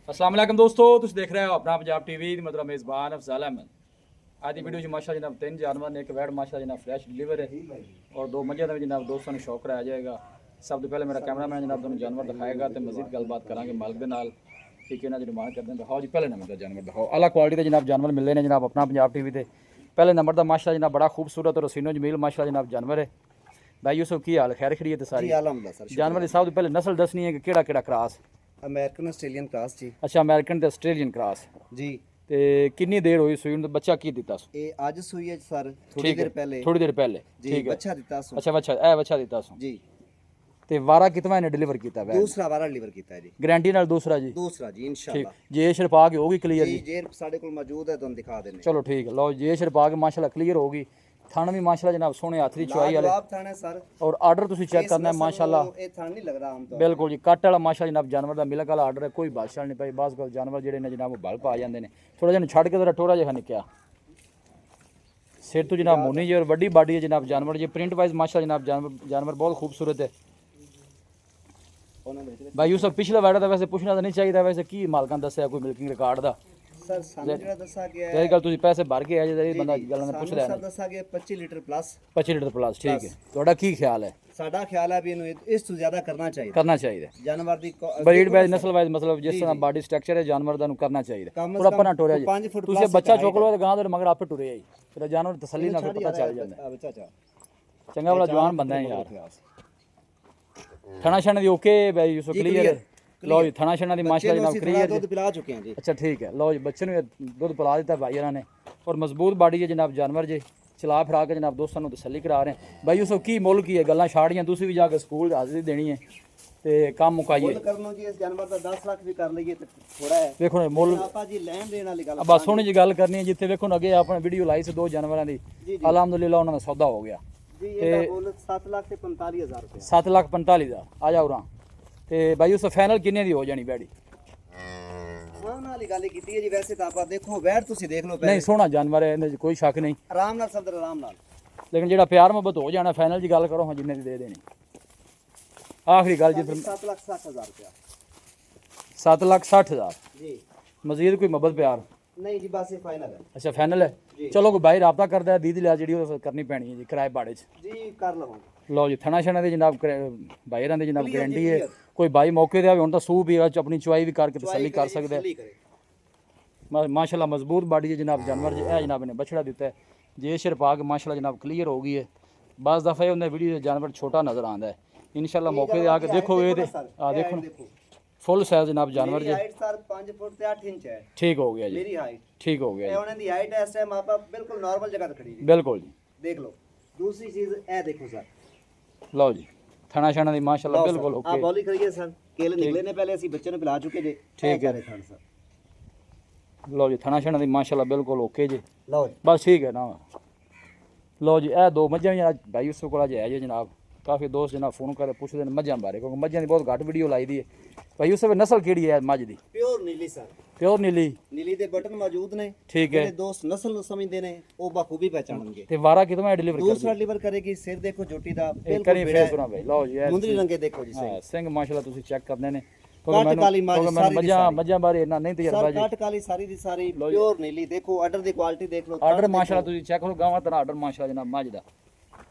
अस्सलाम वालेकुम दोस्तों, तुम देख रहे हो अपना पंजाब टीवी मतलब मेज़बान अफजाल अहमद। आज की वीडियो माशा जनाब 3 जानवर ने, एक वैड माशा जनाब फ्रैश डिलीवर है और 2 मझां का भी जनाब दोस्तों को शौक कराया जाएगा। सब तो पहले मेरा कैमरामैन जनाब तुम जानवर दिखाएगा तो मजीद गलबात करांगे मालिक के नाल ठीक है ना। जो डिमांड करते हैं दिखाओ जी, पहले नंबर का जानवर दिखाओ। अला क्वालिटी के जनाब जानवर मिल रहे हैं जनाब अपना पंजाब टीवी से। पहले नंबर का माशा जनाब बड़ा खूबसूरत और रसीनो जमील माशा जनाब जानवर है। भाई यूसुफ की हाल खैर खड़ी है सारी जानवर की सब तो पहले नस्ल दसनी है कि केड़ा क्रॉस अमेरिकन आस्ट्रेलियन क्रॉस जी। अच्छा अमेरिकन ते आस्ट्रेलियन क्रॉस जी ते कितनी देर हुई सूई ਨੂੰ ਬੱਚਾ ਕੀ ਦਿੱਤਾ ਸੋ ये आज सुई है सर, थोड़ी देर पहले थोड़ी देर पहले जी ठीक है। बच्चा दिता सो। अच्छा बच्चा ए बच्चा ਦਿੱਤਾ ਸੋ जी ਤੇ ਵਾਰਾ ਕਿਤਨਾ ਇਹਨੇ ਡਿਲੀਵਰ ਕੀਤਾ ਵੈ दूसरा वारा डिलीवर किया है जी। गारंटी ਨਾਲ ਦੂਸਰਾ ਜੀ दूसरा जी ठीक इंशाल्लाह ਜੇ ਸ਼ਰਪਾ ਕੇ ਹੋਗੀ ਕਲੀਅਰ जी। ਜੀ जेर साडे कोल मौजूद है तुम दिखा देने। ਚਲੋ ਠੀਕ ਹੈ। ਲਓ ਜੇ ਸ਼ਰਪਾ ਕੇ ਮਾਸ਼ਾਅੱਲਾ ਕਲੀਅਰ ਹੋਗੀ ਥਣ ਵੀ ਮਾਸ਼ਾਅੱਲਾ ਜਨਾਬ ਸੋਹਣੇ ਹੱਥ ਦੀ ਚੁਆਈ ਵਾਲੇ जवाब थाने सर। ਔਰ ਆਰਡਰ ਤੁਸੀਂ ਚੈੱਕ ਕਰਨਾ ਹੈ ਮਾਸ਼ਾਅੱਲਾ ये थान नहीं लग रहा आम तो। ਬਿਲਕੁਲ ਜੀ ਕੱਟ ਵਾਲਾ ਮਾਸ਼ਾਅੱਲਾ ਜਨਾਬ ਜਾਨਵਰ ਦਾ ਮਿਲਕ ਵਾਲਾ ਆਰਡਰ ਹੈ। ਕੋਈ ਬਾਦਸ਼ਾਹ ਨਹੀਂ ਪਈ ਬਾਸ ਕੋਲ ਜਾਨਵਰ ਜਿਹੜੇ ਨੇ ਜਨਾਬ ਉਹ ਬਲ ਪਾ ਜਾਂਦੇ ਨੇ। ਥੋੜਾ ਜਿਹਾ ਛੱਡ ਕੇ ਜ਼ਰਾ ਟੋਰਾ ਜਿਹਾ ਨਿੱਕਿਆ ਸਿਰ ਤੋਂ ਜਨਾਬ ਮੋਨੀ ਜੀ ਔਰ ਵੱਡੀ ਬਾਡੀ ਹੈ ਜਨਾਬ ਜਾਨਵਰ ਜੀ। ਪ੍ਰਿੰਟ ਵਾਈਜ਼ ਮਾਸ਼ਾਅੱਲਾ जनाब जानवर बहुत खूबसूरत है। भाई यूसुफ पिछला वाड़ा था वैसे पूछना तो नहीं चाहिए था वैसे की मालकां दस्या कोई मिल्किंग रिकॉर्ड दा सर सानू जेड़ा दसा गया तेरी गल तुसी पैसे भर के आए जे बंदा गल्लां ने पूछ लिया सर दसा गया 25 लीटर प्लस 25 लीटर प्लस ठीक है। ਤੁਹਾਡਾ ਕੀ ਖਿਆਲ ਹੈ? साडा ख्याल है भी इन्हें इस तो ज्यादा करना चाहिए। करना चाहिए जानवर दी ब्रीड वाइज नस्ल वाइज मतलब जिस तरह बॉडी स्ट्रक्चर है जानवर ਦਾ ਨੂੰ ਕਰਨਾ ਚਾਹੀਦਾ। ਥੋੜਾ ਪਨਾ ਟੋਰਿਆ ਜੀ 5 ਫੁੱਟ ਤੁਸੀਂ ਬੱਚਾ ਚੁੱਕ ਲਓ ਤੇ ਗਾਂ ਦੇ ਮਗਰ ਆਪੇ ਟੁਰੇ ਆਈ ਫਿਰ ਜਾਨਵਰ ਤਸੱਲੀ ਨਾਲ ਫਿਰ ਪਤਾ ਚੱਲ ਜਾਂਦਾ बच्चा चा ਚੰਗਾ ਵਾਲਾ ਜਵਾਨ ਬੰਦਾ ਹੈ ਯਾਰ। ਥਣਾ ਛਣ ਦੀ ਓਕੇ ਬਾਈ ਯੂਸੁਫ ਕਲੀਅਰ ਲਓ ਜੀ ਥਣਾ ਛਣਾ ਦੀ ਮਾਸ਼ਾਅੱਲਾ ਜਨਾਬ ਕਲੀਅਰ दूध पिला चुके हैं जी। अच्छा ठीक है। लो जी बच्चे ने दुध पिला दिता भाई ने और मजबूत बाडी है जनाब जानवर जी। चला फिरा के जनाब दोस्तों को तसल्ली करा रहे हैं। भाई उसको की मुल की है गल्लां छाड़ियां तुसी भी जाके स्कूल हाजिरी देनी है ते काम मुकाइए। मुल करनो जी इस जानवर दा 10 लाख भी कर लईए ते थोड़ा है। देखो मुल आपा जी लेन देन वाली गल अब सोहनी जी गल करनी है जिथे देखो अगे आपने वीडियो लाई से 2 जानवरां दी अलहमदुलिल्लाह उन्हां दा सौदा हो गया जी। ਇਹਦਾ ਮੁੱਲ 7 ਲੱਖ ਤੇ 45000 ਰੁਪਏ 7,45,000 आ जाओ रा ਤੇ ਭਾਈ ਉਸ ਫਾਈਨਲ ਕਿੰਨੇ ਦੀ ਹੋ ਜਾਣੀ ਬੈੜੀ? ਹਾਂ ਨਾਲ ਹੀ ਗੱਲ ਕੀਤੀ ਹੈ ਜੀ। ਵੈਸੇ ਤਾਂ ਆਪਾਂ ਦੇਖੋ ਵੈਟ ਤੁਸੀਂ ਦੇਖ ਲਓ ਪਹਿਲੇ ਨਹੀਂ ਸੋਹਣਾ ਜਾਨਵਰ ਹੈ ਇਹਦੇ 'ਚ ਕੋਈ ਸ਼ੱਕ ਨਹੀਂ ਆਰਾਮ ਨਾਲ ਸਦਰ ਆਰਾਮ ਨਾਲ। ਲੇਕਿਨ ਜਿਹੜਾ ਪਿਆਰ ਮੁਹੱਬਤ ਹੋ ਜਾਣਾ ਫਾਈਨਲ ਜੀ ਗੱਲ ਕਰੋ ਹਾਂ ਜਿੰਨੇ ਦੀ ਦੇ ਦੇਣੀ। ਆਖਰੀ ਗੱਲ ਜੀ 7,60,000 ਰੁਪਏ 7,60,000 ਜੀ। ਮਜ਼ੀਦ ਕੋਈ ਮੁਹੱਬਤ ਪਿਆਰ ਨਹੀਂ ਜੀ ਬਸ ਇਹ ਫਾਈਨਲ ਹੈ ਅੱਛਾ ਫਾਈਨਲ ਹੈ। ਚਲੋ ਕੋਈ ਬਾਈ ਰਾਬਤਾ ਕਰਦਾ ਦੀਦੀ ਲਿਆ ਜਿਹੜੀ ਉਹ ਕਰਨੀ ਪੈਣੀ ਹੈ ਜੀ ਕਿਰਾਏ ਬਾੜੇ 'ਚ। ਜੀ ਕਰ ਲਵਾਂ। ਲਓ ਜੀ ਥਣਾ ਛਣਾ ਦੇ ਜਨਾਬ ਬਾਈਰਾਂ ਦੇ ਜਨਾਬ ਗਰੰਟੀ ਹੈ। ਕੋਈ ਬਾਈ ਮੌਕੇ ਤੇ ਆਵੇ ਹੁਣ ਤਾਂ ਸੂਪ ਹੀ ਆਪਣੀ ਚੁਆਈ ਵੀ ਕਰਕੇ ਤਸੱਲੀ ਕਰ ਸਕਦਾ ਹੈ। ਮਾਸ਼ਾਅੱਲਾ ਮਜ਼ਬੂਤ ਬਾਡੀ ਹੈ ਜਨਾਬ ਜਾਨਵਰ ਜੀ। ਇਹ ਜਨਾਬ ਨੇ ਬਛੜਾ ਦਿੱਤਾ ਹੈ ਜੇ ਸ਼ਰਪਾ ਕੇ ਮਾਸ਼ਾਅੱਲਾ ਜਨਾਬ ਕਲੀਅਰ ਹੋ ਗਈ ਹੈ। ਬਸ ਦਫਾ ਇਹ ਹੁੰਦਾ ਵੀਡੀਓ ਜਾਨਵਰ ਛੋਟਾ ਨਜ਼ਰ ਆਉਂਦਾ ਹੈ। ਇਨਸ਼ਾਅੱਲਾ ਮੌਕੇ ਤੇ ਆ ਕੇ ਦੇਖੋ ਇਹ ਤੇ ਆ ਦੇਖੋ ਫੁੱਲ ਸਾਈਜ਼ ਜਨਾਬ ਜਾਨਵਰ ਜੀ। ਹਾਈਟ ਸਰ 5 ਫੁੱਟ ਤੇ 8 ਇੰਚ ਹੈ। ਠੀਕ ਹੋ ਗਿਆ ਜੀ ਮੇਰੀ ਹਾਈਟ ਠੀਕ ਹੋ ਗਿਆ ਇਹ ਉਹਨਾਂ ਦੀ ਹਾਈਟ ਇਸ ਟਾਈਮ ਆਪਾਂ ਬਿਲਕੁਲ ਨਾਰਮਲ ਜਗ੍ਹਾ ਤੇ ਖੜੀ ਜੀ। ਬਿਲਕੁਲ ਜੀ ਦੇਖ ਲਓ। ਦੂਸਰੀ ਚੀਜ਼ ਇਹ ਦੇਖੋ ਸਰ। ਲਓ ਜੀ ਥਣਾ ਛਣਾ ਦੀ ਮਾਸ਼ਾਅੱਲਾ ਬਿਲਕੁਲ ਆ ਓਕੇ। ਬੋਲੀ ਕਰੀਏ ਸਰ। ਕੇਲ ਨਿਕਲੇ ਨੇ ਪਹਿਲੇ ਅਸੀਂ ਬੱਚੇ ਨੂੰ ਪਿਲਾ ਚੁੱਕੇ ਜੇ। ਠੀਕ ਹੈ ਸਰ। ਲਓ ਜੀ ਥਣਾ ਛਣਾ ਦੀ ਮਾਸ਼ਾਅੱਲਾ ਬਿਲਕੁਲ ਓਕੇ ਜੀ। ਲਓ ਜੀ ਬਸ ਠੀਕ ਹੈ ਨਾ। ਲਓ ਜੀ ਇਹ 2 ਮੱਝਾਂ ਵੀ ਅੱਜ ਭਾਈ ਉਸ ਕੋਲ ਅੱਜ ਹੈ ਜੀ ਜਨਾਬ। ਕਾਫੀ ਦੋਸਤ ਜਨਾਬ ਫੋਨ ਕਰਕੇ ਪੁੱਛਦੇ ਨੇ ਮੱਝਾਂ ਬਾਰੇ ਕਿਉਂਕਿ ਮੱਝਾਂ ਦੀ ਬਹੁਤ ਘੱਟ ਵੀਡੀਓ ਲਾਈ ਦੀ ਹੈ। ਭਾਈ ਉਸ ਵੇ ਨਸਲ ਕਿਹੜੀ ਹੈ ਮੱਝ ਦੀ? ਪਿਓਰ ਨੀਲੀ ਸਰ। ਪਿਓਰ ਨੀਲੀ ਨੀਲੀ ਦੇ ਬਟਨ ਮੌਜੂਦ ਨੇ। ਠੀਕ ਹੈ। ਜਿਹੜੇ ਦੋਸਤ ਨਸਲ ਨੂੰ ਸਮਝਦੇ ਨੇ ਉਹ ਬਖੂਬੀ ਪਹਿਚਾਣਨਗੇ। ਤੇ ਵਾਰਾ ਕਿਤਨਾ ਡਿਲੀਵਰ ਕਰਦੀ? ਦੂਸਰਾ ਡਿਲੀਵਰ ਕਰੇਗੀ। ਸਿਰ ਦੇਖੋ ਜੋਟੀ ਦਾ ਇਹ ਕਰੀ ਫੇਸ ਕਰਾਂ ਭਾਈ। ਲਓ ਜੀ ਮੁੰਦਰੀ ਰੰਗੇ ਦੇਖੋ ਜੀ। ਹਾਂ ਸਿੰਘ ਮਾਸ਼ਾਅੱਲਾ ਤੁਸੀਂ ਚੈੱਕ ਕਰਨੇ ਨੇ ਕੱਟ ਕਾਲੀ ਮੱਝ ਮੱਝਾਂ ਬਾਰੇ ਇੰਨਾ ਨਹੀਂ ਤਜਰਬਾ ਜੀ। ਕੱਟ ਕਾਲੀ ਸਾਰੀ ਦੀ ਸਾਰੀ ਪਿਓਰ ਨੀਲੀ। ਦੇਖੋ ਆਰਡਰ ਦੀ ਕੁਆਲਿਟੀ ਦੇਖ ਲਓ। ਆਰਡਰ ਮਾਸ਼ਾਅੱਲਾ ਤੁਸੀਂ ਚੈੱਕ ਕਰੋ ਗਾਵਾਂ ਦਾ ਆਰਡਰ ਮਾਸ਼ਾਅੱਲਾ ਜਨਾਬ ਮੱਝ ਦਾ।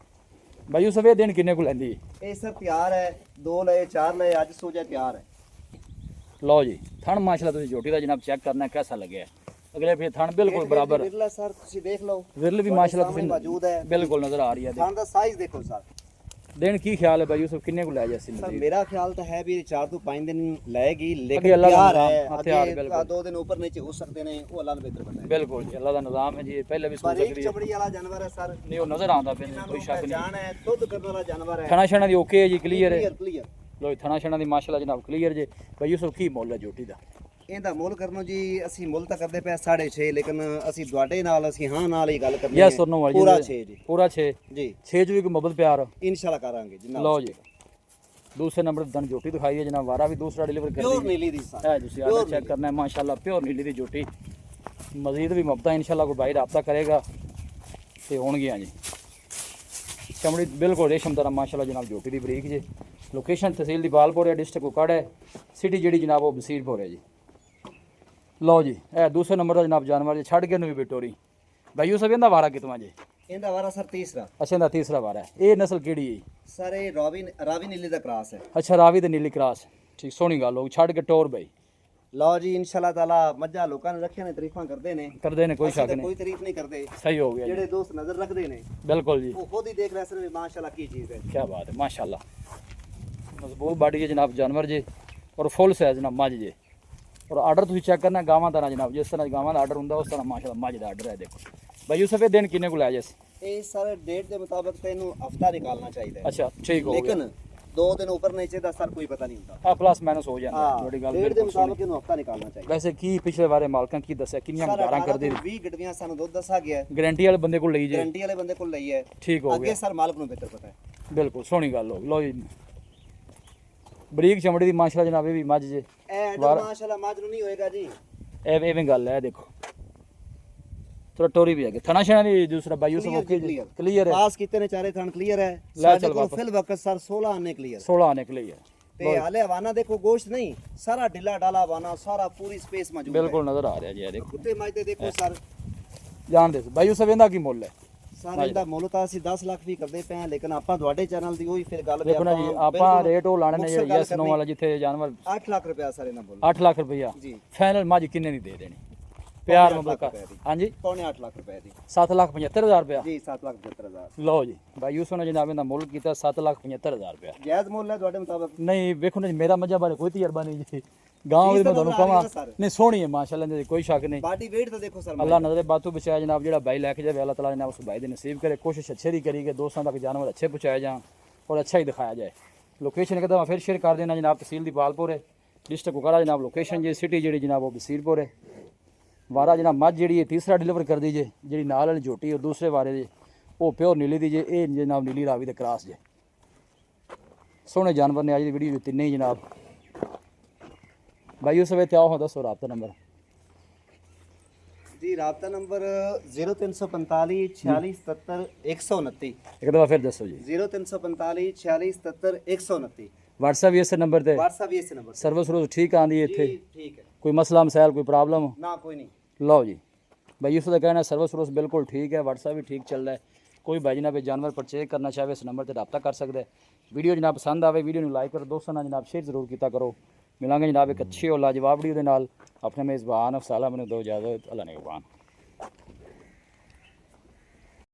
ਭਾਈ ਉਸ ਵੇ ਦਿਨ ਕਿੰਨੇ ਕੋ ਲੈਂਦੀ? ਇਹ ਸਰ ਤਿਆਰ ਹੈ। 2 ਲਏ 4 ਲਏ ਅੱਜ ਸੋਜਾ ਤਿਆਰ ਹੈ। ਲਓ ਜੀ ਥਣ ਮਾਸ਼ਾਅੱਲਾ ਤੁਸੀਂ ਝੋਟੀ ਦਾ ਜਨਾਬ ਚੈੱਕ ਕਰਨਾ कैसा ਲੱਗਿਆ। ਅਗਲੇ ਫਿਰ ਥਣ ਬਿਲਕੁਲ ਬਰਾਬਰ ਵਿਰਲਾ ਸਰ ਤੁਸੀਂ ਦੇਖ ਲਓ। ਵਿਰਲ ਵੀ ਮਾਸ਼ਾਅੱਲਾ ਤੁਸੀਂ ਮੌਜੂਦ ਹੈ ਬਿਲਕੁਲ ਨਜ਼ਰ ਆ ਰਹੀ ਹੈ। ਥਣ ਦਾ ਸਾਈਜ਼ ਦੇਖੋ ਸਰ। ਦਿਨ ਕੀ ਖਿਆਲ ਹੈ ਭਾਈ ਯੂਸਫ ਕਿੰਨੇ ਕੋ ਲੈ ਜਾਸੀ? ਸਰ ਮੇਰਾ ਖਿਆਲ ਤਾਂ ਹੈ ਵੀ 4 ਤੋਂ 5 ਦਿਨ ਲਏਗੀ ਅੱਗੇ ਲੇਕਿਨ ਅੱਲਾ ਦਾ ਤਿਆਰ ਨਿਜ਼ਾਮ, ਹੈ। ਹਥਿਆਰ ਅੱਗੇ ਬਿਲਕੁਲ। 2 ਦਿਨ ਉੱਪਰ ਨੀਚੇ ਹੋ ਸਕਦੇ ਨੇ ਉਹ ਅੱਲਾ ਨੂੰ ਬਿਹਤਰ ਪਤਾ ਹੈ। ਬਿਲਕੁਲ ਜੀ ਅੱਲਾ ਦਾ ਨਿਜ਼ਾਮ ਹੈ ਜੀ। ਪਹਿਲੇ ਵੀ ਸੋਚ ਬਾਰੀਕ ਸਕਦੀ ਹੈ ਚਮੜੀ ਵਾਲਾ ਜਾਨਵਰ ਹੈ ਸਰ। ਨਹੀਂ ਉਹ ਨਜ਼ਰ ਆਉਂਦਾ ਪਿਆ ਕੋਈ ਸ਼ੱਕ ਨਹੀਂ। ਜਾਨ ਹੈ ਦੁੱਧ ਕਰਨ ਵਾਲਾ ਜਾਨਵਰ ਹੈ। ਥਣਾ ਛਣਾ ਦੀ ਓਕੇ ਹੈ ਜੀ ਕਲੀਅਰ ਹੈ। ਕਲੀਅਰ। ਲੋ ਥਣਾ ਛਣਾ ਦੀ ਮਾਸ਼ਾਅੱਲਾ ਜਨਾਬ ਕਲੀਅਰ ਜੇ। ਭਾਈ ਯੂਸਫ ਕੀ ਮੁੱਲ ਹੈ ਝੋਟੀ ਦਾ? ਇਹਦਾ ਮੁੱਲ ਕਰਨੋ ਜੀ ਅਸੀਂ ਮੁੱਲ ਤਾਂ ਕਰਦੇ ਪਏ 6.5 ਲੇਕਿਨ ਅਸੀਂ ਤੁਹਾਡੇ ਨਾਲ ਅਸੀਂ ਹਾਂ ਨਾਲ ਹੀ ਗੱਲ ਕਰਨੀ ਹੈ। ਯੈਸ ਔਰ ਨੋ ਵਾਲੀ ਪੂਰਾ 6 ਜੀ। ਪੂਰਾ 6 ਜੀ 6 ਚ ਵੀ ਕੋਈ ਮੁਹੱਬਤ ਪਿਆਰ ਇਨਸ਼ਾਅੱਲਾ ਕਰਾਂਗੇ ਜਿੰਨਾ। ਲਓ ਜੀ दूसरे नंबर दन झोटी दिखाई है जनाब वारा भी दूसरा डिलीवर कर प्योर नीली दी सर। है जी आर्डर चेक करना है माशाल्लाह प्योर नीली दी झोटी। मजीद भी मुफ्ता इंशाल्लाह कोई भाई रब्ता करेगा तो होणगियां जी। चमड़ी बिल्कुल रेशम तरह माशाल्लाह जनाब झोटी दी बरीक जी। लोकेशन तहसील दी बालपुर है डिस्ट्रिक्ट कुकड़ है। सिटी जी जनाब वो बसीरपुर है जी। ਲਓ ਜੀ ਇਹ ਦੂਸਰੇ ਨੰਬਰ ਦਾ ਜਨਾਬ ਜਾਨਵਰ ਜੇ ਛੱਡ ਕੇ ਨੂੰ ਵੀ ਬਿਟੋਰੀ ਬਾਈ ਯੂਸਫ ਇਹਦਾ ਵਾਰਾ ਕਿਤਵਾ ਜੇ ਇਹਦਾ ਵਾਰਾ ਸਰ ਤੀਸਰਾ। ਅੱਛਾ ਇਹਦਾ ਤੀਸਰਾ ਵਾਰਾ ਹੈ। ਇਹ ਨਸਲ ਕਿਹੜੀ ਹੈ? ਸਰ ਇਹ ਰਾਵੀ ਨੀਲੀ ਦਾ ਕ੍ਰਾਸ ਹੈ। ਅੱਛਾ ਰਾਵੀ ਤੇ ਨੀਲੀ ਕ੍ਰਾਸ, ਠੀਕ ਸੋਹਣੀ ਗੱਲ ਹੋ ਛੱਡ ਕੇ ਟੋਰ ਬਈ। ਲਓ ਜੀ ਇਨਸ਼ਾਅੱਲਾ ਤਾਲਾ ਮੱਝਾਂ ਲੋਕਾਂ ਨੇ ਰੱਖਿਆ ਨੇ ਤਾਰੀਫਾਂ ਕਰਦੇ ਨੇ ਕੋਈ ਸ਼ੱਕ ਨਹੀਂ, ਕੋਈ ਤਾਰੀਫ ਨਹੀਂ ਕਰਦੇ। ਸਹੀ ਹੋ ਗਿਆ ਜਿਹੜੇ ਦੋਸਤ ਨਜ਼ਰ ਰੱਖਦੇ ਨੇ ਬਿਲकुल ਜੀ, ਉਹ ਖੁਦ ਹੀ ਦੇਖ ਰਹੇ ਸਨ ਮਾਸ਼ਾਅੱਲਾ ਕੀ ਚੀਜ਼ ਹੈ। ਕੀ ਬਾਤ ਹੈ ਮਾਸ਼ਾਅੱਲਾ। ਮਜ਼ਬੂਤ ਬਾਡੀ ਹੈ ਜਨਾਬ ਜਾਨਵਰ ਜੇ ਔਰ ਫੁੱਲ ਸਾਈਜ਼ ਜਨਾਬ ਮੱਝ ਜੇ। ਔਰ ਆਰਡਰ ਤੁਸੀਂ ਚੈੱਕ ਕਰਨਾ ਗਾਵਾਂ ਦਾ ਨਾ ਜਨਾਬ, ਜਿਸ ਤਰ੍ਹਾਂ ਗਾਵਾਂ ਦਾ ਆਰਡਰ ਹੁੰਦਾ ਉਸ ਤਰ੍ਹਾਂ ਮਾਸ਼ਾਅੱਲਾ ਮੱਝ ਦਾ ਆਰਡਰ ਹੈ। ਦੇਖੋ ਬਾਈ ਯੂਸਫ ਇਹ ਦਿਨ ਕਿੰਨੇ ਕੋਲ ਆ ਜੈਸ? ਇਹ ਸਰ ਡੇਟ ਦੇ ਮੁਤਾਬਕ ਤੈਨੂੰ ਹਫਤਾ ਨਿਕਾਲਣਾ ਚਾਹੀਦਾ ਹੈ। ਅੱਛਾ ਠੀਕ ਹੋ ਗਿਆ, ਲੇਕਿਨ 2 ਦਿਨ ਉੱਪਰ ਨੀਚੇ ਦਾ ਸਰ ਕੋਈ ਪਤਾ ਨਹੀਂ ਹੁੰਦਾ। ਆ ਪਲੱਸ ਮਾਈਨਸ ਹੋ ਜਾਂਦਾ ਤੁਹਾਡੀ ਗੱਲ ਡੇਟ ਦੇ ਬਿਲਕੁਲ ਸਹੀ। ਮੁਤਾਬਕ ਇਹਨੂੰ ਹਫਤਾ ਨਿਕਾਲਣਾ ਚਾਹੀਦਾ। ਵੈਸੇ ਕੀ ਪਿਛਲੇ ਵਾਰੇ ਮਾਲਕਾਂ ਕੀ ਦੱਸਿਆ ਕਿੰਨੀਆਂ ਗਾਰਾਂ ਕਰਦੇ? 20 ਗੱਡੀਆਂ ਸਾਨੂੰ ਦੁੱਧ ਦੱਸਿਆ ਗਿਆ ਹੈ। ਗਾਰੰਟੀ ਵਾਲੇ ਬੰਦੇ ਕੋਲ ਲਈ ਜੇ, ਗਾਰੰਟੀ ਵਾਲੇ ਬੰਦੇ ਕੋਲ ਲਈ ਹੈ। ਠੀਕ ਹੋ ਅੱਗੇ ਗਿਆ ਸਰ ਮਾਲਕ ਨੂੰ ਬਿਹਤਰ ਪਤਾ ਹੈ। ਬਿਲਕੁਲ ਸੋਹਣੀ ਗੱਲ ਹੋ ਗਈ। ਲਓ ਜੀ ਬਰੀਕ ਚਮੜੀ ਦੀ ਮਾਸ਼ਾਅੱਲਾ ਜਨਾਬ ਇਹ ਵੀ ਮੱਝ ਜੇ। ਇਹ ਮਾਸ਼ਾਅੱਲਾ ਮੱਝ ਨੂੰ ਨਹੀਂ ਹੋਏਗਾ ਜੀ। ਐਵੇਂ ਗੱਲ ਹੈ ਦੇਖੋ ਥੋੜਾ ਟੋਰੀ ਵੀ ਹੈ ਥਣਾ ਛਣਾ ਦੀ ਦੂਸਰਾ ਬਾਈ ਯੂਸਫ ਓਕੇ ਜੀ ਕਲੀਅਰ ਹੈ। ਪਾਸ ਕੀਤੇ ਨੇ ਚਾਰੇ ਥਣ ਕਲੀਅਰ ਹੈ। ਲੈ ਸਾਡੇ ਚੱਲ ਕੋਲ ਵਾਪਸ ਫਿਲ ਵਕਤ ਸਰ 16 ਆਨੇ ਕਲੀਅਰ 16 ਆਨੇ ਕਲੀਅਰ ਤੇ ਹਾਲੇ ਹਵਾਨਾ ਦੇਖੋ ਗੋਸ਼ਤ ਨਹੀਂ ਸਾਰਾ ਢਿੱਲਾ ਡਾਲਾ ਹਵਾਨਾ ਸਾਰਾ ਪੂਰੀ ਸਪੇਸ ਮੌਜੂਦ ਹੈ। ਬਿਲਕੁਲ ਨਜ਼ਰ ਆ ਰਿਹਾ ਜੀ ਇਹ ਦੇਖੋ ਕੁੱਤੇ ਮੱਝ ਤੇ ਦੇਖੋ ਸਰ ਜਾਣ ਦੇ ਬਾਈ ਯੂਸਫ ਇਹਦਾ ਕੀ ਮੁੱਲ ਹੈ? ਸਰ ਇਹਦਾ ਮੁੱਲ ਤਾਂ ਅਸੀਂ 10 ਲੱਖ ਵੀ ਕਰਦੇ ਪਏ ਹਾਂ ਲੇਕਿਨ ਆਪਾਂ ਤੁਹਾਡੇ ਚੈਨਲ ਦੀ ਉਹੀ ਫਿਰ ਗੱਲ ਦੇਖੋ ਨਾ ਜੀ ਆਪਾਂ ਰੇਟ ਉਹ ਲਾਣੇ ਨੇ ਜਿਹੜੇ ਯੈਸ ਨੋ ਵਾਲਾ ਜਿੱਥੇ ਜਾਨਵਰ 8 ਲੱਖ ਰੁਪਿਆ ਸਰ ਇਹਨਾਂ ਬੋਲ 8 ਲੱਖ ਰੁਪਈਆ ਜੀ ਫਾਈਨਲ ਮੱਝ ਕਿੰਨੇ ਦੀ ਦੇ ਦੇਣੀ ਪਿਆਰ ਮੁਬਲਕਾ? ਹਾਂਜੀ ਪੌਣੇ 8 ਲੱਖ ਰੁਪਏ ਦੀ 7,75,000 ਰੁਪਇਆ। ਜੀ 7,75,000 ਲਓ ਜੀ ਬਾਈ ਯੂਸਫ ਨੇ ਜਨਾਬ ਇਹਦਾ ਮੁੱਲ ਕੀਤਾ 7,75,000 ਰੁਪਇਆ। ਜਾਇਜ਼ ਮੁੱਲ ਹੈ ਤੁਹਾਡੇ ਮੁਤਾਬਕ? ਨਹੀਂ ਵੇਖੋ ਨਾ ਜੀ ਮੇਰਾ ਮੱਝਾਂ ਬਾਰੇ ਕੋਈ ਤਜਰਬਾ ਨਹੀਂ ਜੀ ਗਾਂਵ ਦੀ ਮੈਂ ਤੁਹਾਨੂੰ ਕਹਾਂ ਨਹੀਂ ਸੋਹਣੀ ਹੈ ਮਾਸ਼ਾਅੱਲਾ ਇਹਦੀ ਕੋਈ ਸ਼ੱਕ ਨਹੀਂ। ਬਾਡੀ weight ਤਾਂ ਦੇਖੋ ਸਰ ਅੱਲਾਹ ਨਜ਼ਰੇ ਬਾਤੂ ਬਚਾਇਆ ਜਨਾਬ ਜਿਹੜਾ ਬਾਈ ਲੈ ਕੇ ਜਾਵੇ ਅੱਲਾਹ ਤਾਲਾ ਜਨਾਬ ਉਸ ਬਾਈ ਦੇ ਨਸੀਬ करे कोशिश अच्छे ਦੀ करी कि दोस्तों तक जानवर अच्छे पहुँचाए जाएँ और अच्छा ही दिखाया जाए। लोकेशन एक दफ़ा फिर शेयर कर देना जनाब तहसील दीपालपुर है डिस्ट्रिक्ट कुकारा जनाब लोकेशन जी सिटी जी जनाब वो बसीरपुर है। वारा जनाब मझ जी तीसरा डिलीवर कर दीजिए जी नाल वाली झोटी और दूसरे वारे जे वो प्योर नीली दीजिए ये जनाब नीली रावी के क्रॉस जे सोहने जानवर ने अज की वीडियो तिन्ने ही जनाब भाई उस वे क्या हो दसो रबता नंबर जी राबता नंबर 0345 46 77 129 एक दफ़ा फिर दसो जी 0345 46 77 129 व्हाट्सएप इस नंबर ते व्हाट्सएप इस नंबर सर्विस रोज ठीक आंदी है इत्थे ठीक है कोई मसला मसाइल कोई प्रॉब्लम ना कोई नहीं। लो जी भाई उसका कहना सर्विस रोज बिल्कुल ठीक है व्हाट्सएप भी ठीक चल रहा है। कोई भाई जनाब जानवर परचेज करना चाहे इस नंबर पर रब्ता कर सकते हैं। वीडियो जनाब पसंद आए वीडियो लाइक करो दोस्तों ना जनाब शेयर जरूर किया करो। मिलांगे जनाब एक अच्छी और लाजवाब वीडियो के नाल अपने मेज़बान अफसाला मैंने दो इजाज़त अल्लाह ने